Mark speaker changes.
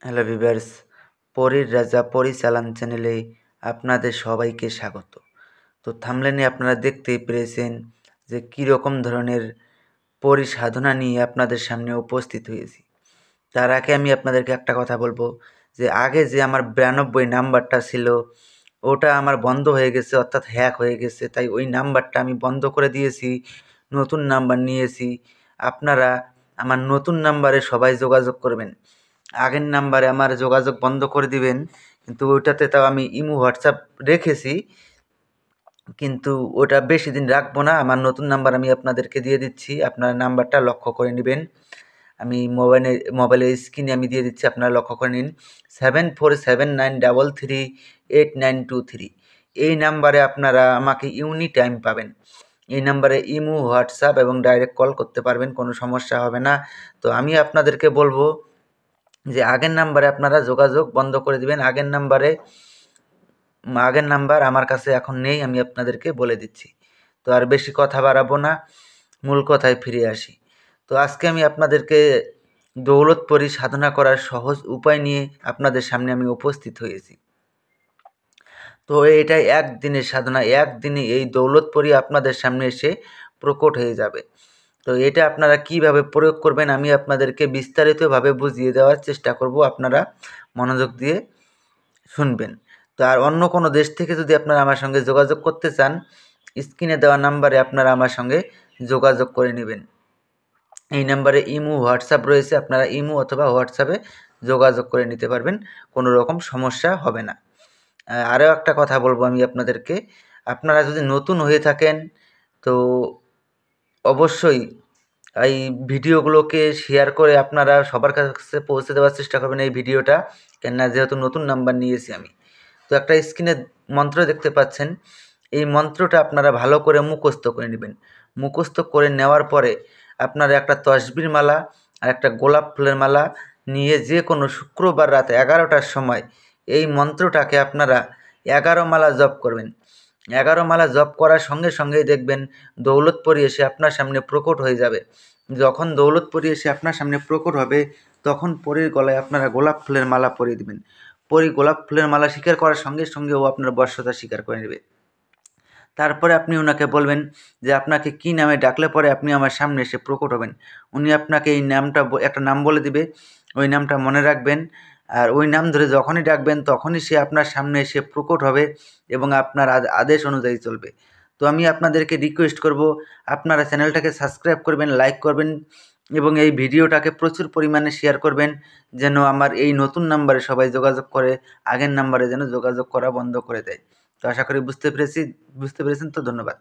Speaker 1: Hello viewers, পরীর রাজা পরিচালন চ্যানেলে আপনাদের সবাইকে স্বাগত। তো থাম্বনেলে আপনারা দেখতেই পেরেছেন যে কীরকম ধরনের পরিসাধনা নিয়ে আপনাদের সামনে উপস্থিত হয়েছি। তার আগে আমি আপনাদেরকে একটা কথা বলবো যে আগে যে আমার 92 নাম্বারটা ছিল ওটা আমার বন্ধ হয়ে গেছে, অর্থাৎ হ্যাক হয়ে গেছে। তাই ওই নাম্বারটা আমি বন্ধ করে দিয়েছি, নতুন নাম্বার নিয়েছি। আপনারা আমার নতুন নাম্বারে সবাই যোগাযোগ করবেন। আগের নাম্বারে আমার যোগাযোগ বন্ধ করে দিবেন, কিন্তু ওইটাতে তাও আমি ইমো হোয়াটসঅ্যাপ রেখেছি, কিন্তু ওটা বেশি দিন রাখবো না। আমার নতুন নাম্বার আমি আপনাদেরকে দিয়ে দিচ্ছি, আপনারা নাম্বারটা লক্ষ্য করে নেবেন। আমি মোবাইলের স্ক্রিনে আমি দিয়ে দিচ্ছি, আপনারা লক্ষ্য করে নিন। 7479338923 এই নাম্বারে আপনারা আমাকে এনি টাইম পাবেন। এই নাম্বারে ইমো, হোয়াটসঅ্যাপ এবং ডাইরেক্ট কল করতে পারবেন, কোনো সমস্যা হবে না। তো আমি আপনাদেরকে বলবো যে আগের নাম্বারে আপনারা যোগাযোগ বন্ধ করে দিবেন। আগের নাম্বার আমার কাছে এখন নেই, আমি আপনাদেরকে বলে দিচ্ছি। তো আর বেশি কথা বাড়াবো না, মূল কথায় ফিরে আসি। তো আজকে আমি আপনাদেরকে দৌলতপরি সাধনা করার সহজ উপায় নিয়ে আপনাদের সামনে আমি উপস্থিত হয়েছি। তো এটা একদিনের সাধনা, একদিনে এই দৌলতপরি আপনাদের সামনে এসে প্রকট হয়ে যাবে। তো এটা আপনারা কিভাবে প্রয়োগ করবেন আমি আপনাদেরকে বিস্তারিতভাবে বুঝিয়ে দেওয়ার চেষ্টা করব, আপনারা মনোযোগ দিয়ে শুনবেন। তো আর অন্য কোনো দেশ থেকে যদি আপনারা আমার সঙ্গে যোগাযোগ করতে চান, স্ক্রিনে দেওয়া নাম্বারে আপনারা আমার সঙ্গে যোগাযোগ করে নেবেন। এই নাম্বারে ইমো, হোয়াটসঅ্যাপ রয়েছে, আপনারা ইমো অথবা হোয়াটসঅ্যাপে যোগাযোগ করে নিতে পারবেন, কোনো রকম সমস্যা হবে না। আরও একটা কথা বলবো আমি আপনাদেরকে, আপনারা যদি নতুন হয়ে থাকেন তো অবশ্যই এই ভিডিওগুলোকে শেয়ার করে আপনারা সবার কাছে পৌঁছে দেওয়ার চেষ্টা করবেন এই ভিডিওটা, কেননা যেহেতু নতুন নাম্বার নিয়েছি আমি। তো একটা স্ক্রিনে মন্ত্র দেখতে পাচ্ছেন, এই মন্ত্রটা আপনারা ভালো করে মুখস্থ করে নেবেন। মুখস্থ করে নেওয়ার পরে আপনারা একটা তসবির মালা আর একটা গোলাপ ফুলের মালা নিয়ে যে কোনো শুক্রবার রাত 11টার সময় এই মন্ত্রটাকে আপনারা 11 মালা জপ করবেন। 11 মালা জপ করার সঙ্গে সঙ্গেই দেখবেন দৌলতপরি এসে আপনার সামনে প্রকট হয়ে যাবে। যখন দৌলতপরি এসে আপনার সামনে প্রকট হবে তখন পরীর গলায় আপনারা গোলাপ ফুলের মালা পরিয়ে দেবেন। পরী গোলাপ ফুলের মালা স্বীকার করার সঙ্গে সঙ্গে ও আপনার বশ্যতা স্বীকার করে নেবে। তারপরে আপনি ওনাকে বলবেন যে আপনাকে কী নামে ডাকলে পরে আপনি আমার সামনে এসে প্রকট হবেন। উনি আপনাকে এই নামটা একটা নাম বলে দিবে, ওই নামটা মনে রাখবেন। আর ওই নাম ধরে যখনই ডাকবেন তখনই সে আপনার সামনে এসে প্রকট হবে এবং আপনার আদেশ অনুযায়ী চলবে। তো আমি আপনাদেরকে রিকোয়েস্ট করব, আপনারা চ্যানেলটাকে সাবস্ক্রাইব করবেন, লাইক করবেন এবং এই ভিডিওটাকে প্রচুর পরিমাণে শেয়ার করবেন, যেন আমার এই নতুন নাম্বারে সবাই যোগাযোগ করে, আগের নাম্বারে যেন যোগাযোগ করা বন্ধ করে দেয়। তো আশা করি বুঝতে পেরেছেন। তো ধন্যবাদ।